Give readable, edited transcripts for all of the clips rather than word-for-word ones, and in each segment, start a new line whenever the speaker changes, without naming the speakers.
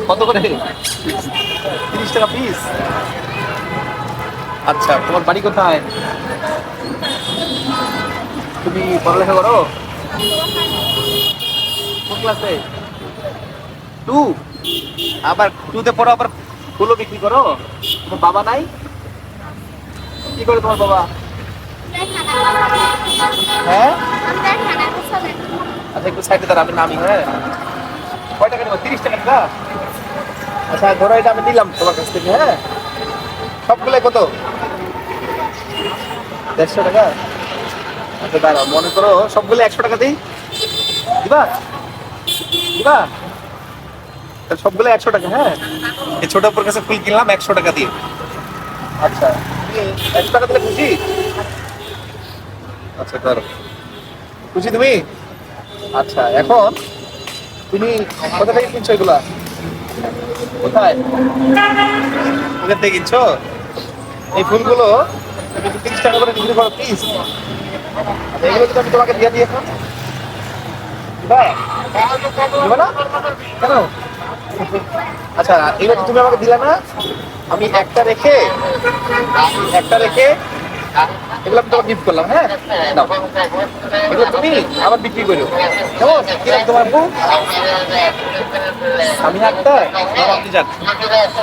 কত করে? 30 টাকা পিস। আচ্ছা, তোমার বাড়ি কোথায়? তুমি পড়ালেখা করো? কোন ক্লাসে? 2। আবার 2 তে পড়ো, আবার ফুলও বিক্রি করো? তোমার বাবা নাই? কি করে তোমার বাবা? হ্যাঁ, আচ্ছা একটু সাইডে দাঁড়া, আমি নামি। হ্যাঁ, কয় টাকা নেবো? 30 টাকা না? আচ্ছা ধরো, এটা আমি দিলাম তোমার কাছ থেকে। হ্যাঁ, সবগুলো কত? 150 টাকা। আচ্ছা দাঁড়াও, মনে করো সবগুলো 100 টাকা দিই। দিবা? দিবা? তাহলে সবগুলো 100 টাকা। হ্যাঁ, এই ছোট আপুর কাছে ফুল কিনলাম 100 টাকা দিয়ে। আচ্ছা, তুমি 100 টাকা দিলে খুশি? আচ্ছা ধরো, খুশি তুমি? আচ্ছা, এখন তুমি কোথা থেকে কিনছো এগুলা? কোথায়? ওখান থেকে কিনছো? এই ফুলগুলো তুমি কি 30 টাকা করে বিক্রি করো পিস? এগুলো যদি আমি তোমাকে দিয়ে দিই এখন, দিবা? দিবা না? কেন? আচ্ছা, এগুলো তো তুমি আমাকে দিলে না। আমি একটা রেখে এগুলো আমি তোমাকে গিফট করলাম। হ্যাঁ, নাও, এগুলো তুমি আবার বিক্রি করো। কেমন কিরকম তোমার বউ? আমি একটা, আপনি যান।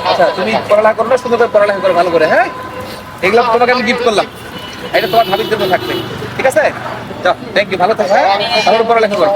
আচ্ছা, তুমি পড়ালেখা করো না, সুন্দর করে পড়ালেখা করো ভালো করে। হ্যাঁ, এগুলো তোমাকে আমি গিফট করলাম। এটা তোমার ভাবির জন্য থাকবে। ঠিক আছে? যাও, থ্যাংক ইউ, ভালো থাকো। হ্যাঁ, ভালো করে পড়ালেখা করো।